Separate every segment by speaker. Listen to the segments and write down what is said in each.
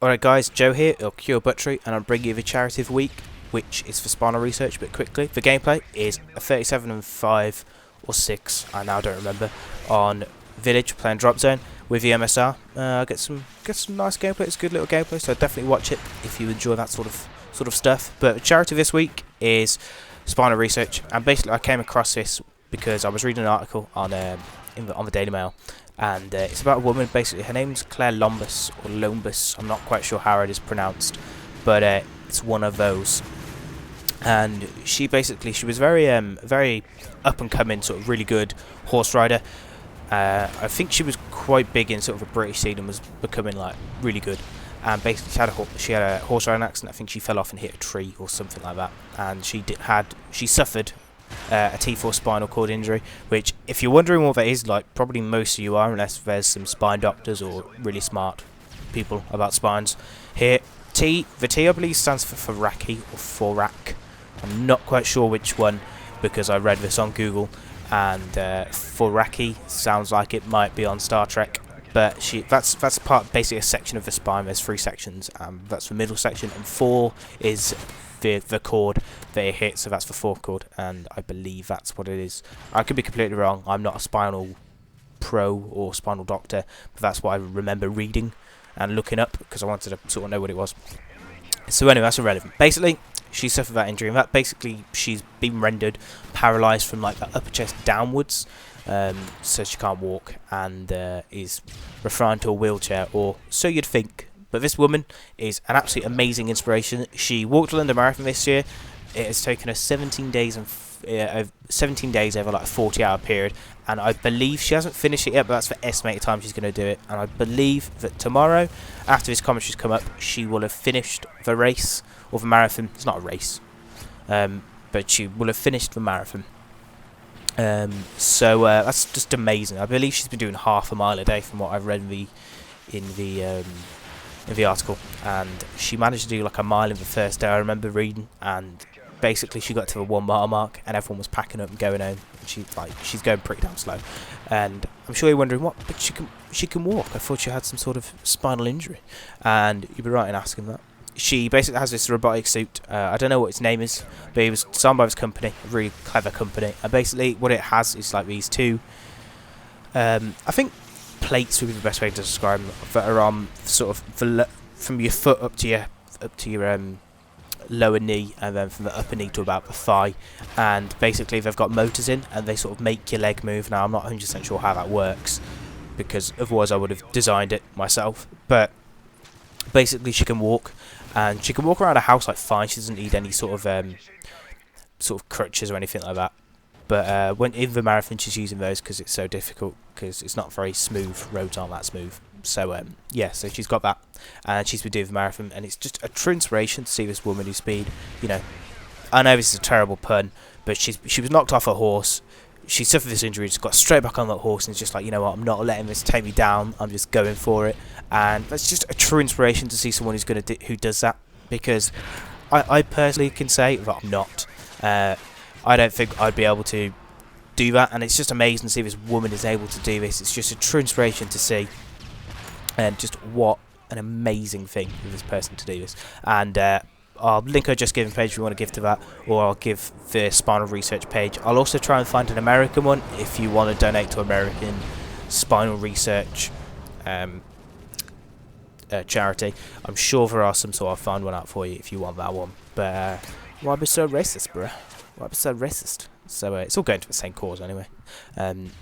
Speaker 1: Alright guys, Joe here, or Cure Btry, and I'm bringing you the charity of the week, which is for Spinal Research, but quickly. The gameplay is a 37 and 5 or 6, I now don't remember, on Village, playing Drop Zone with the MSR. Get some nice gameplay, it's a good little gameplay, so definitely watch it if you enjoy that sort of stuff. But the charity this week is Spinal Research, and basically I came across this because I was reading an article on on the Daily Mail, and it's about a woman. Basically her name's Claire Lombus or Lombus, I'm not quite sure how it is pronounced, but it's one of those. And she was very up and coming, sort of really good horse rider. I think she was quite big in sort of a British scene and was becoming like really good. And basically she had a horse riding accident. I think she fell off and hit a tree or something like that, and she suffered a T4 spinal cord injury, which, if you're wondering what that is, like probably most of you are, unless there's some spine doctors or really smart people about spines here. The T I believe stands for Foraki or Forak. I'm not quite sure which one because I read this on Google, and Foraki sounds like it might be on Star Trek. But that's basically a section of the spine. There's 3 sections. That's the middle section, and 4 is the cord that it hits, so that's the 4th cord, and I believe that's what it is. I could be completely wrong. I'm not a spinal pro or spinal doctor, but that's what I remember reading and looking up because I wanted to sort of know what it was. So anyway, that's irrelevant. Basically, she suffered that injury, and that basically she's been rendered paralysed from like the upper chest downwards, so she can't walk, and is referred to a wheelchair, or so you'd think. But this woman is an absolutely amazing inspiration. She walked the London Marathon this year. It has taken her 17 days over like a 40-hour period, and I believe she hasn't finished it yet, but that's the estimated time she's going to do it. And I believe that tomorrow, after this commentary's come up, she will have finished the race, or the marathon. It's not a race, but she will have finished the marathon. So that's just amazing. I believe she's been doing half a mile a day from what I've read in the article, and she managed to do like a mile in the first day, I remember reading, and basically she got to the 1 mile mark and everyone was packing up and going home, and she's going pretty damn slow. And I'm sure you're wondering, what, but she can walk, I thought she had some sort of spinal injury, and you'd be right in asking that. She basically has this robotic suit. I don't know what its name is, but it was designed by this company, a really clever company, and basically what it has is like these 2 I think plates would be the best way to describe them, that are on sort of from your foot up to your lower knee, and then from the upper knee to about the thigh, and basically they've got motors in and they sort of make your leg move. Now I'm not 100% sure how that works, because otherwise I would have designed it myself, but basically she can walk, and she can walk around a house like fine. She doesn't need any sort of crutches or anything like that. But when in the marathon, she's using those because it's so difficult, because it's not very smooth. Roads aren't that smooth. So yeah, so she's got that, and she's been doing the marathon, and it's just a true inspiration to see this woman who's been, I know this is a terrible pun, but she was knocked off her horse. She suffered this injury, just got straight back on that horse, and it's just like, you know what, I'm not letting this take me down. I'm just going for it, and that's just a true inspiration to see someone who does that. Because I personally can say that I'm not. I don't think I'd be able to do that, and it's just amazing to see this woman is able to do this. It's just a true inspiration to see, and just what an amazing thing for this person to do this. And I'll link her Just Giving page if you want to give to that, or I'll give the Spinal Research page. I'll also try and find an American one if you want to donate to American Spinal Research charity. I'm sure there are some, so I'll find one out for you if you want that one. But why be so racist, bruh? Why be so racist? So it's all going to the same cause anyway.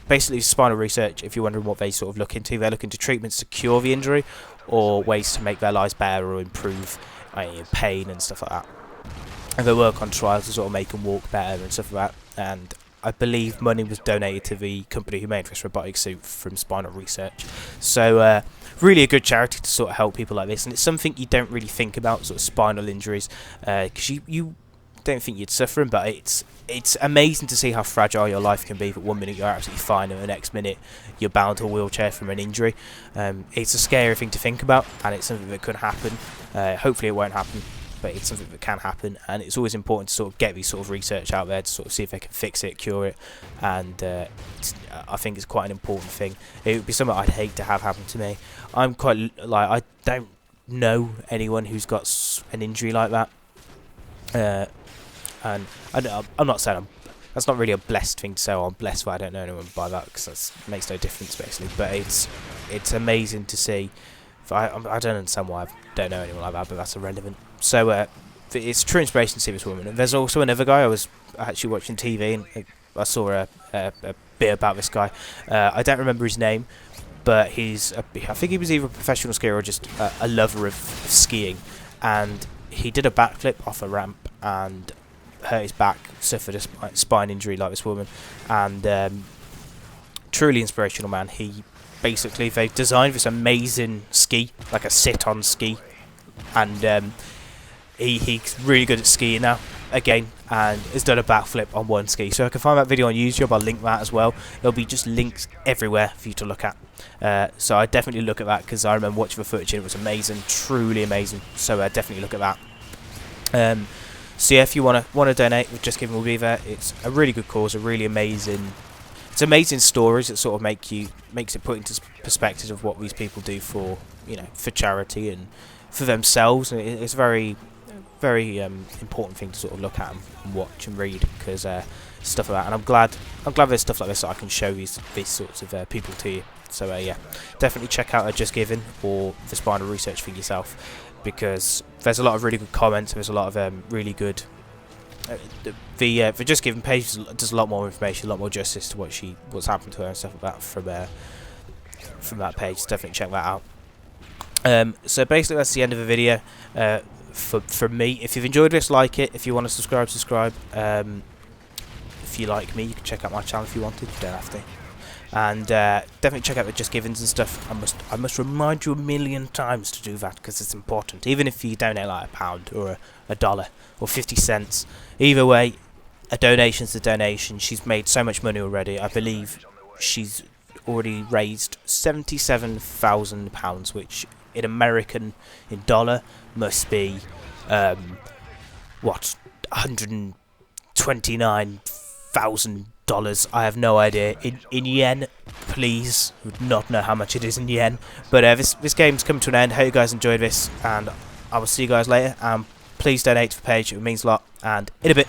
Speaker 1: Basically, Spinal Research, if you're wondering what they sort of look into, they're looking to treatments to cure the injury, or ways to make their lives better or improve pain and stuff like that. And they work on trials to sort of make them walk better and stuff like that. And I believe money was donated to the company who made this robotic suit from Spinal Research. So really a good charity to sort of help people like this, and it's something you don't really think about, sort of spinal injuries, because you don't think you'd suffer them, but it's amazing to see how fragile your life can be. That 1 minute you're absolutely fine, and the next minute you're bound to a wheelchair from an injury. It's a scary thing to think about, and it's something that could happen. Hopefully it won't happen, but it's something that can happen, and it's always important to sort of get these sort of research out there to sort of see if they can fix it, cure it, and I think it's quite an important thing. It would be something I'd hate to have happen to me. I'm quite I don't know anyone who's got an injury like that. And I'm not saying that's not really a blessed thing to say. I'm blessed that I don't know anyone by that, because that makes no difference basically. But it's amazing to see. I don't understand why I don't know anyone like that, but that's irrelevant. So it's true inspiration to see this woman. And there's also another guy. I was actually watching TV and I saw a bit about this guy. I don't remember his name, but I think he was either a professional skier or just a lover of skiing. And he did a backflip off a ramp and hurt his back, suffered a spine injury like this woman. And truly inspirational man. They've designed this amazing ski, like a sit-on ski, and he's really good at skiing now again, and has done a backflip on one ski. So I can find that video on YouTube. I'll link that as well. There'll be just links everywhere for you to look at. So I definitely look at that, because I remember watching the footage and it was amazing, truly amazing. So definitely look at that. So yeah, if you want to donate, Just Giving will be there. It's a really good cause, a really amazing. It's amazing stories that sort of makes it put into perspective of what these people do for for charity and for themselves. And it's a very, very important thing to sort of look at and watch and read, because stuff like that. And I'm glad there's stuff like this that I can show these sorts of people to you. So yeah, definitely check out Just Giving or the Spinal Research for yourself, because there's a lot of really good comments. There's a lot of really good. The Just Giving page does a lot more information, a lot more justice to what's happened to her and stuff like that from that page. So definitely check that out. So basically that's the end of the video. From me, if you've enjoyed this, like it. If you want to subscribe. If you like me, you can check out my channel if you wanted. You don't have to. And definitely check out the Just Givens and stuff. I must remind you a million times to do that, because it's important. Even if you donate like £1 or $1 or 50 cents, either way, a donation's a donation. She's made so much money already. I believe she's already raised £77,000, which in dollar must be $129,000. I have no idea. In yen, please, would not know how much it is in yen. But this game's come to an end. Hope you guys enjoyed this, and I will see you guys later. Please donate to the page. It means a lot. And in a bit.